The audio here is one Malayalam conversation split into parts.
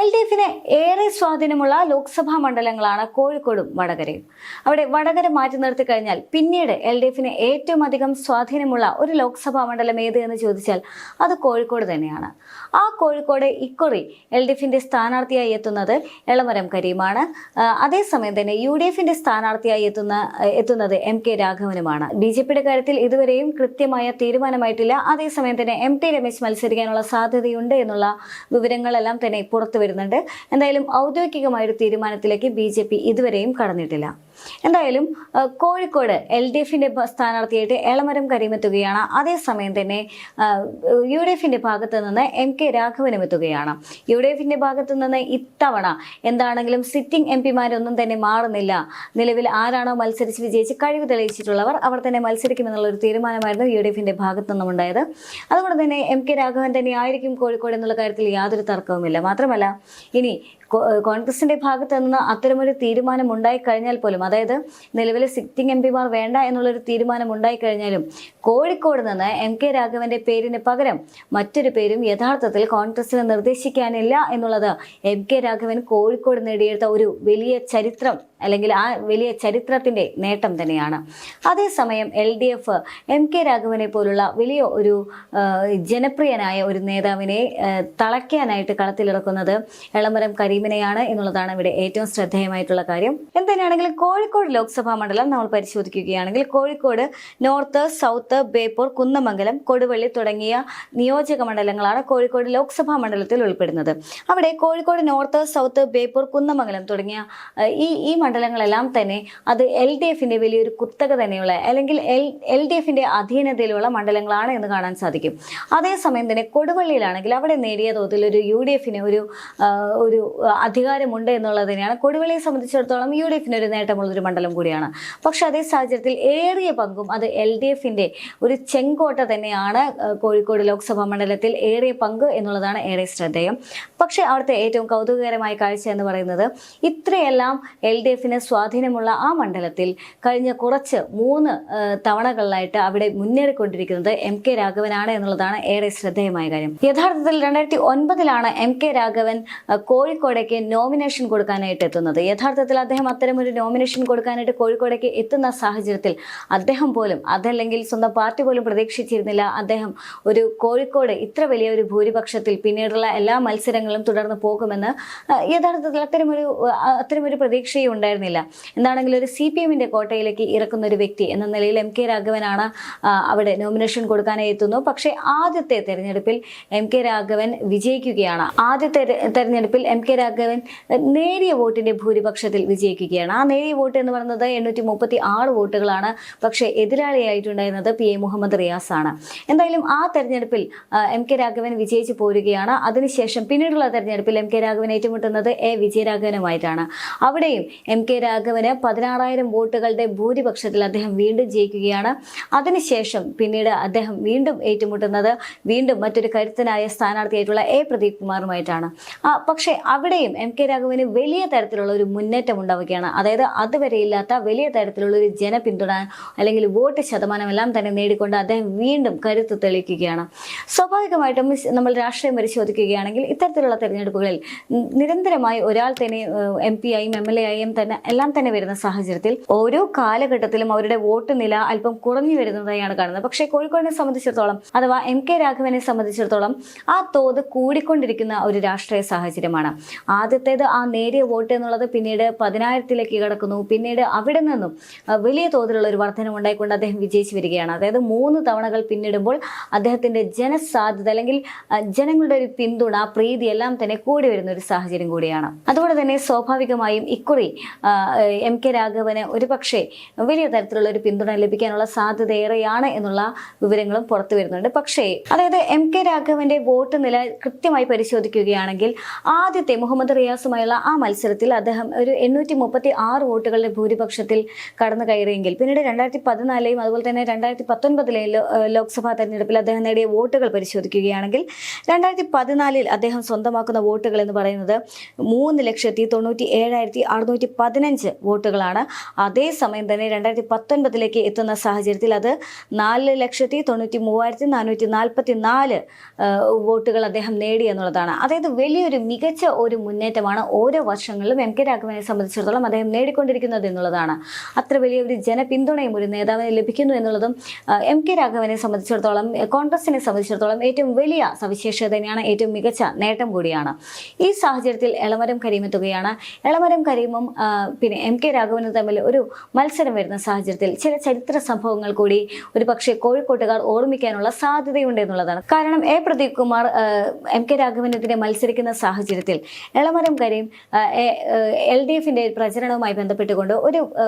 LDFിന് ഏറെ സ്വാധീനമുള്ള ലോക്സഭാ മണ്ഡലങ്ങളാണ് കോഴിക്കോടും വടകരയും. അവിടെ വടകര മാറ്റി നിർത്തി കഴിഞ്ഞാൽ പിന്നീട് LDFിന് ഏറ്റവും അധികം സ്വാധീനമുള്ള ഒരു ലോക്സഭാ മണ്ഡലം ഏത് എന്ന് ചോദിച്ചാൽ അത് കോഴിക്കോട് തന്നെയാണ്. ആ കോഴിക്കോട് ഇക്കുറി LDFിന്റെ സ്ഥാനാർത്ഥിയായി എത്തുന്നത് എളമരം കരീമാണ്. അതേസമയം തന്നെ UDFിന്റെ സ്ഥാനാർത്ഥിയായി എത്തുന്നത് MK രാഘവനുമാണ്. BJPയുടെ കാര്യത്തിൽ ഇതുവരെയും കൃത്യമായ തീരുമാനമായിട്ടില്ല. അതേസമയം തന്നെ MT രമേശ് മത്സരിക്കാനുള്ള സാധ്യതയുണ്ട് എന്നുള്ള വിവരങ്ങളെല്ലാം തന്നെ പുറത്തു വരുന്നുണ്ട്. എന്തായാലും ഔദ്യോഗികമായൊരു തീരുമാനത്തിലേക്ക് BJP ഇതുവരെയും കടന്നിട്ടില്ല. എന്തായാലും കോഴിക്കോട് LDFിന്റെ സ്ഥാനാർത്ഥിയായിട്ട് എളമരം കരീം എത്തുകയാണ്. അതേസമയം തന്നെ UDFിന്റെ ഭാഗത്ത് നിന്ന് MK രാഘവനും എത്തുകയാണ്. UDFിന്റെ ഭാഗത്ത് നിന്ന് ഇത്തവണ എന്താണെങ്കിലും സിറ്റിംഗ് MP മാരൊന്നും തന്നെ മാറുന്നില്ല. നിലവിൽ ആരാണോ മത്സരിച്ച് വിജയിച്ച് കഴിവ് തെളിയിച്ചിട്ടുള്ളവർ അവർ തന്നെ മത്സരിക്കുമെന്നുള്ള ഒരു തീരുമാനമായിരുന്നു UDFിന്റെ ഭാഗത്തു നിന്നും ഉണ്ടായത്. അതുകൊണ്ട് തന്നെ MK രാഘവൻ തന്നെ ആയിരിക്കും കോഴിക്കോട് എന്നുള്ള കാര്യത്തിൽ യാതൊരു തർക്കവുമില്ല. മാത്രമല്ല ഇനി കോൺഗ്രസിന്റെ ഭാഗത്ത് നിന്ന് അത്തരമൊരു തീരുമാനം ഉണ്ടായിക്കഴിഞ്ഞാൽ പോലും, അതായത് നിലവിലെ സിറ്റിംഗ് MP മാർ വേണ്ട എന്നുള്ളൊരു തീരുമാനം ഉണ്ടായിക്കഴിഞ്ഞാലും കോഴിക്കോട് നിന്ന് MK രാഘവന്റെ പേരിന് പകരം മറ്റൊരു പേരും യഥാർത്ഥത്തിൽ കോൺഗ്രസിന് നിർദ്ദേശിക്കാനില്ല എന്നുള്ളത് MK രാഘവൻ കോഴിക്കോട് നേടിയെടുത്ത ഒരു വലിയ ചരിത്രം അല്ലെങ്കിൽ ആ വലിയ ചരിത്രത്തിന്റെ നേട്ടം തന്നെയാണ്. അതേസമയം LDF MK രാഘവനെ പോലുള്ള വലിയ ഒരു ജനപ്രിയനായ ഒരു നേതാവിനെ തളയ്ക്കാനായിട്ട് കളത്തിലിറക്കുന്നത് എളമരം കരീമിനെയാണ് എന്നുള്ളതാണ് ഇവിടെ ഏറ്റവും ശ്രദ്ധേയമായിട്ടുള്ള കാര്യം. എന്തിനാണെങ്കിലും കോഴിക്കോട് ലോക്സഭാ മണ്ഡലം നമ്മൾ പരിശോധിക്കുകയാണെങ്കിൽ കോഴിക്കോട് നോർത്ത്, സൗത്ത്, ബേപ്പൂർ, കുന്നമംഗലം, കൊടുവള്ളി തുടങ്ങിയ നിയോജക മണ്ഡലങ്ങളാണ് കോഴിക്കോട് ലോക്സഭാ മണ്ഡലത്തിൽ ഉൾപ്പെടുന്നത്. അവിടെ കോഴിക്കോട് നോർത്ത്, സൗത്ത്, ബേപ്പൂർ, കുന്നമംഗലം തുടങ്ങിയ ഈ മണ്ഡലങ്ങളെല്ലാം തന്നെ അത് LDFിന്റെ വലിയൊരു കുത്തക തന്നെയുള്ള അല്ലെങ്കിൽ LDFിന്റെ അധീനതയിലുള്ള മണ്ഡലങ്ങളാണ് എന്ന് കാണാൻ സാധിക്കും. അതേസമയം തന്നെ കൊടുവള്ളിയിലാണെങ്കിൽ അവിടെ നേരിയ തോതിൽ ഒരു UDFിന് ഒരു അധികാരമുണ്ട് എന്നുള്ളത് തന്നെയാണ്. കൊടുവള്ളിയെ സംബന്ധിച്ചിടത്തോളം UDFിന് ഒരു നേട്ടമുള്ളൊരു മണ്ഡലം കൂടിയാണ്. പക്ഷെ അതേ സാഹചര്യത്തിൽ ഏറിയ പങ്കും അത് LDFിന്റെ ഒരു ചെങ്കോട്ട തന്നെയാണ്. കോഴിക്കോട് ലോക്സഭാ മണ്ഡലത്തിൽ ഏറിയ പങ്ക് എന്നുള്ളതാണ് ഏറെ ശ്രദ്ധേയം. പക്ഷെ അവിടുത്തെ ഏറ്റവും കൗതുകകരമായ കാഴ്ച എന്ന് പറയുന്നത് ഇത്രയെല്ലാം LDFിന് സ്വാധീനമുള്ള ആ മണ്ഡലത്തിൽ കഴിഞ്ഞ കുറച്ച് 3 തവണകളിലായിട്ട് അവിടെ മുന്നേറിക്കൊണ്ടിരിക്കുന്നത് MK രാഘവനാണ് എന്നുള്ളതാണ് ഏറെ ശ്രദ്ധേയമായ കാര്യം. യഥാർത്ഥത്തിൽ 2009 MK രാഘവൻ കോഴിക്കോടേക്ക് നോമിനേഷൻ കൊടുക്കാനായിട്ട് എത്തുന്നത്. യഥാർത്ഥത്തിൽ അദ്ദേഹം അത്തരം ഒരു നോമിനേഷൻ കൊടുക്കാനായിട്ട് കോഴിക്കോടേക്ക് എത്തുന്ന സാഹചര്യത്തിൽ അദ്ദേഹം പോലും അതല്ലെങ്കിൽ സ്വന്തം പാർട്ടി പോലും പ്രതീക്ഷിച്ചിരുന്നില്ല അദ്ദേഹം ഒരു കോഴിക്കോട് ഇത്ര വലിയ ഒരു ഭൂരിപക്ഷത്തിൽ പിന്നീടുള്ള എല്ലാ മത്സരങ്ങളും തുടർന്ന് പോകുമെന്ന്. യഥാർത്ഥത്തിൽ അത്തരമൊരു പ്രതീക്ഷയും ഉണ്ടായിരുന്നില്ല. എന്താണെങ്കിലും ഒരു CPMന്റെ കോട്ടയിലേക്ക് ഇറക്കുന്ന ഒരു വ്യക്തി എന്ന നിലയിൽ MK രാഘവനാണ് അവിടെ നോമിനേഷൻ കൊടുക്കാനായി എത്തുന്നു. പക്ഷേ ആദ്യത്തെ തെരഞ്ഞെടുപ്പിൽ MK രാഘവൻ വിജയിക്കുകയാണ്. ആദ്യത്തെ തെരഞ്ഞെടുപ്പിൽ MK രാഘവൻ നേരിയ വോട്ടിന്റെ ഭൂരിപക്ഷത്തിൽ വിജയിക്കുകയാണ്. ആ നേരിയ വോട്ട് എന്ന് പറയുന്നത് 836 വോട്ടുകളാണ്. പക്ഷേ എതിരാളിയായിട്ടുണ്ടായിരുന്നത് PA മുഹമ്മദ് റിയാസ് ആണ്. എന്തായാലും ആ തെരഞ്ഞെടുപ്പിൽ MK രാഘവൻ വിജയിച്ചു പോരുകയാണ്. അതിനുശേഷം പിന്നീടുള്ള തെരഞ്ഞെടുപ്പിൽ MK രാഘവൻ ഏറ്റുമുട്ടുന്നത് A വിജയരാഘവനുമായിട്ടാണ്. അവിടെയും MK രാഘവന് 16,000 വോട്ടുകളുടെ ഭൂരിപക്ഷത്തിൽ അദ്ദേഹം വീണ്ടും ജയിക്കുകയാണ്. അതിനുശേഷം പിന്നീട് അദ്ദേഹം വീണ്ടും ഏറ്റുമുട്ടുന്നത് വീണ്ടും മറ്റൊരു കരുത്തനായ സ്ഥാനാർത്ഥിയായിട്ടുള്ള A പ്രദീപ് കുമാറുമായിട്ടാണ്. പക്ഷേ അവിടെയും MK രാഘവന് വലിയ തരത്തിലുള്ള ഒരു മുന്നേറ്റം ഉണ്ടാവുകയാണ്. അതായത് അതുവരെ ഇല്ലാത്ത വലിയ തരത്തിലുള്ള ഒരു ജനപിന്തുണ അല്ലെങ്കിൽ വോട്ട് ശതമാനം എല്ലാം തന്നെ നേടിക്കൊണ്ട് അദ്ദേഹം വീണ്ടും കരുത്ത് തെളിയിക്കുകയാണ്. സ്വാഭാവികമായിട്ടും നമ്മൾ രാഷ്ട്രീയം പരിശോധിക്കുകയാണെങ്കിൽ ഇത്തരത്തിലുള്ള തെരഞ്ഞെടുപ്പുകളിൽ നിരന്തരമായി ഒരാൾ തന്നെ MP ആയും MLA ആയും തന്നെ എല്ലാം തന്നെ വരുന്ന സാഹചര്യത്തിൽ ഓരോ കാലഘട്ടത്തിലും അവരുടെ വോട്ട് നില അല്പം കുറഞ്ഞു വരുന്നതായാണ് കാണുന്നത്. പക്ഷേ കോഴിക്കോടിനെ സംബന്ധിച്ചിടത്തോളം അഥവാ MK രാഘവനെ സംബന്ധിച്ചിടത്തോളം ആ തോത് കൂടിക്കൊണ്ടിരിക്കുന്ന ഒരു രാഷ്ട്രീയ സാഹചര്യമാണ്. ആദ്യത്തേത് ആ നേരിയ വോട്ട് എന്നുള്ളത് പിന്നീട് 10,000-ലേക്ക് കടക്കുന്നു. പിന്നീട് അവിടെ നിന്നും വലിയ തോതിലുള്ള ഒരു വർധനം ഉണ്ടായിക്കൊണ്ട് അദ്ദേഹം വിജയിച്ചു വരികയാണ്. അതായത് 3 തവണകൾ പിന്നിടുമ്പോൾ അദ്ദേഹത്തിന്റെ ജനസാധ്യത അല്ലെങ്കിൽ ജനങ്ങളുടെ ഒരു പിന്തുണ, പ്രീതി എല്ലാം തന്നെ കൂടി വരുന്ന ഒരു സാഹചര്യം കൂടിയാണ്. അതുകൊണ്ട് തന്നെ സ്വാഭാവികമായും ഇക്കുറി MK രാഘവന് ഒരുപക്ഷെ വലിയ തരത്തിലുള്ള ഒരു പിന്തുണ ലഭിക്കാനുള്ള സാധ്യത ഏറെയാണ് എന്നുള്ള വിവരങ്ങളും പുറത്തു വരുന്നുണ്ട്. പക്ഷേ അതായത് MK രാഘവന്റെ വോട്ട് നില കൃത്യമായി പരിശോധിക്കുകയാണെങ്കിൽ ആദ്യത്തെ മുഹമ്മദ് റിയാസുമായുള്ള ആ മത്സരത്തിൽ അദ്ദേഹം ഒരു 836 വോട്ടുകളുടെ ഭൂരിപക്ഷത്തിൽ കടന്നു കയറിയെങ്കിൽ പിന്നീട് 2014 അതുപോലെ തന്നെ 2019 ലോക്സഭാ തെരഞ്ഞെടുപ്പിൽ അദ്ദേഹം നേടിയ വോട്ടുകൾ പരിശോധിക്കുകയാണെങ്കിൽ 2014 അദ്ദേഹം സ്വന്തമാക്കുന്ന വോട്ടുകൾ എന്ന് പറയുന്നത് 3,97,615 വോട്ടുകളാണ്. അതേസമയം തന്നെ 2019 എത്തുന്ന സാഹചര്യത്തിൽ അത് 4,93,444 വോട്ടുകൾ അദ്ദേഹം നേടി എന്നുള്ളതാണ്. അതായത് വലിയൊരു മികച്ച ഒരു മുന്നേറ്റമാണ് ഓരോ വർഷങ്ങളിലും എം കെ രാഘവനെ സംബന്ധിച്ചിടത്തോളം അദ്ദേഹം നേടിക്കൊണ്ടിരിക്കുന്നത് എന്നുള്ളതാണ്. അത്ര വലിയ ഒരു ജനപിന്തുണയും ഒരു നേതാവിന് ലഭിക്കുന്നു എന്നുള്ളതും എം കെ രാഘവനെ സംബന്ധിച്ചിടത്തോളം, കോൺഗ്രസിനെ സംബന്ധിച്ചിടത്തോളം ഏറ്റവും വലിയ സവിശേഷത തന്നെയാണ്, ഏറ്റവും മികച്ച നേട്ടം കൂടിയാണ്. ഈ സാഹചര്യത്തിൽ എളമരം കരീം എത്തുകയാണ്. എളമരം കരീമും പിന്നെ എം കെ രാഘവനും തമ്മിൽ ഒരു മത്സരം വരുന്ന സാഹചര്യത്തിൽ ചില ചരിത്ര സംഭവങ്ങൾ കൂടി ഒരു പക്ഷേ കോഴിക്കോട്ടുകാർ ഓർമ്മിക്കാനുള്ള സാധ്യതയുണ്ട് എന്നുള്ളതാണ്. കാരണം പ്രദീപ് കുമാർ എം കെ രാഘവനെതിരെ മത്സരിക്കുന്ന സാഹചര്യത്തിൽ എളമരം കരീം LDFിന്റെ പ്രചരണവുമായി ബന്ധപ്പെട്ടുകൊണ്ട്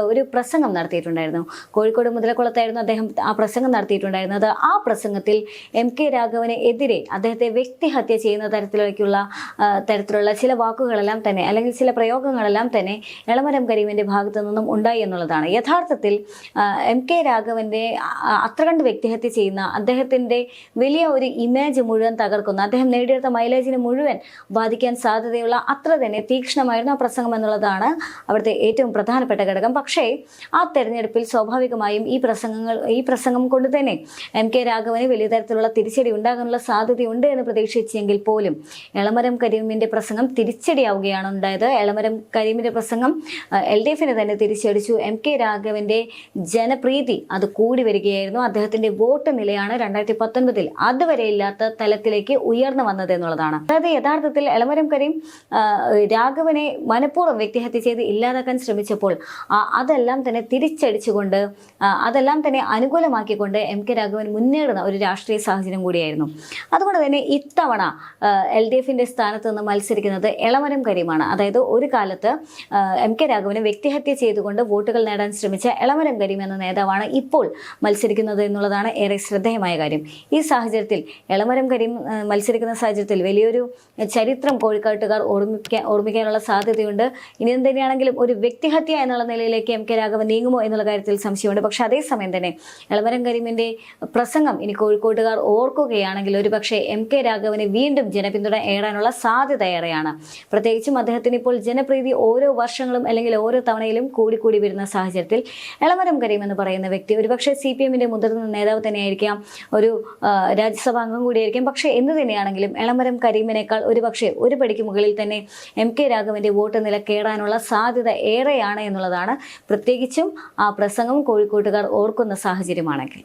ഒരു പ്രസംഗം നടത്തിയിട്ടുണ്ടായിരുന്നു. കോഴിക്കോട് മുതലക്കുളത്തായിരുന്നു അദ്ദേഹം ആ പ്രസംഗം നടത്തിയിട്ടുണ്ടായിരുന്നത്. ആ പ്രസംഗത്തിൽ എം കെ രാഘവന് എതിരെ അദ്ദേഹത്തെ വ്യക്തിഹത്യ ചെയ്യുന്ന തരത്തിലുള്ള ചില വാക്കുകളെല്ലാം തന്നെ, അല്ലെങ്കിൽ ചില പ്രയോഗങ്ങളെല്ലാം തന്നെ എളമരം കരീമിന്റെ ഭാഗത്തു നിന്നും ഉണ്ടായി എന്നുള്ളതാണ്. യഥാർത്ഥത്തിൽ എം കെ രാഘവന്റെ അത്ര കണ്ട് വ്യക്തിഹത്യ ചെയ്യുന്ന, അദ്ദേഹത്തിന്റെ വലിയ ഒരു ഇമേജ് മുഴുവൻ തകർക്കുന്ന, അദ്ദേഹം നേടിയെടുത്ത മൈലേജിനെ മുഴുവൻ ബാധിക്കാൻ സാധ്യതയുള്ള അത്ര തന്നെ തീക്ഷ്ണമായിരുന്നു ആ പ്രസംഗം എന്നുള്ളതാണ് അവിടുത്തെ ഏറ്റവും പ്രധാനപ്പെട്ട ഘടകം. പക്ഷേ ആ തെരഞ്ഞെടുപ്പിൽ സ്വാഭാവികമായും ഈ പ്രസംഗം കൊണ്ട് തന്നെ എം കെ രാഘവന് വലിയ തരത്തിലുള്ള തിരിച്ചടി ഉണ്ടാകാനുള്ള സാധ്യതയുണ്ട് എന്ന് പ്രതീക്ഷിച്ചെങ്കിൽ പോലും എളമരം കരീമിന്റെ പ്രസംഗം തിരിച്ചടിയാവുകയാണ് ഉണ്ടായത്. എളമരം കരീമിന്റെ പ്രസംഗം LDFിനെ തന്നെ തിരിച്ചടിച്ചു. എം കെ രാഘവന്റെ ജനപ്രീതി അത് കൂടി വരികയായിരുന്നു. അദ്ദേഹത്തിന്റെ വോട്ട് നിലയാണ് 2019 അതുവരെ ഇല്ലാത്ത തലത്തിലേക്ക് ഉയർന്നു വന്നത് എന്നുള്ളതാണ്. അതായത് യഥാർത്ഥത്തിൽ എളമരം കരീം രാഘവനെ മനഃപൂർവ്വം വ്യക്തിഹത്യ ചെയ്ത് ഇല്ലാതാക്കാൻ ശ്രമിച്ചപ്പോൾ അതെല്ലാം തന്നെ തിരിച്ചടിച്ചുകൊണ്ട്, അതെല്ലാം തന്നെ അനുകൂലമാക്കിക്കൊണ്ട് എം കെ രാഘവൻ മുന്നേറുന്ന ഒരു രാഷ്ട്രീയ സാഹചര്യം കൂടിയായിരുന്നു. അതുകൊണ്ട് തന്നെ ഇത്തവണ LDFിന്റെ സ്ഥാനത്ത് നിന്ന് മത്സരിക്കുന്നത് എളമരം കരീമാണ്. അതായത് ഒരു കാലത്ത് എം കെ രാഘവനെ വ്യക്തിഹത്യ ചെയ്തുകൊണ്ട് വോട്ടുകൾ നേടാൻ ശ്രമിച്ച എളമരം കരീം എന്ന നേതാവാണ് ഇപ്പോൾ മത്സരിക്കുന്നത് എന്നുള്ളതാണ് ഏറെ ശ്രദ്ധേയമായ കാര്യം. ഈ സാഹചര്യത്തിൽ എളമരം കരീം മത്സരിക്കുന്ന സാഹചര്യത്തിൽ വലിയൊരു ചരിത്രം കോഴിക്കോട്ടുകാർ ഓർമ്മിക്കാനുള്ള സാധ്യതയുണ്ട്. ഇനി തന്നെയാണെങ്കിലും ഒരു വ്യക്തിഹത്യ എന്നുള്ള നിലയിലേക്ക് എം കെ രാഘവൻ നീങ്ങുമോ എന്നുള്ള കാര്യത്തിൽ സംശയമുണ്ട്. പക്ഷെ അതേസമയം തന്നെ എളമരം കരീമിന്റെ പ്രസംഗം ഇനി കോഴിക്കോട്ടുകാർ ഓർക്കുകയാണെങ്കിൽ ഒരു പക്ഷേ എം കെ രാഘവന് വീണ്ടും ജനപിന്തുണ ഏറാനുള്ള സാധ്യത ഏറെയാണ്. പ്രത്യേകിച്ചും അദ്ദേഹത്തിന് ഇപ്പോൾ ജനപ്രീതി ഓരോ വർഷങ്ങളും അല്ലെങ്കിൽ ഓരോ തവണയിലും കൂടി വരുന്ന സാഹചര്യത്തിൽ എളമരം കരീം എന്ന് പറയുന്ന വ്യക്തി ഒരുപക്ഷെ CPMന്റെ മുതിർന്ന നേതാവ് തന്നെയായിരിക്കാം, ഒരു രാജ്യസഭാ അംഗം കൂടിയായിരിക്കാം. പക്ഷേ എന്ത് തന്നെയാണെങ്കിലും എളമരം കരീമിനേക്കാൾ ഒരുപക്ഷെ ഒരു പടിക്ക് മുകളിൽ തന്നെ എം കെ രാഘവന്റെ വോട്ട് നില കയറാനുള്ള സാധ്യത ഏറെയാണ് എന്നുള്ളതാണ്. പ്രത്യേകിച്ചും ആ പ്രസംഗം കോഴിക്കോട്ടുകാർ ഓർക്കുന്ന സാഹചര്യമാണെങ്കിൽ.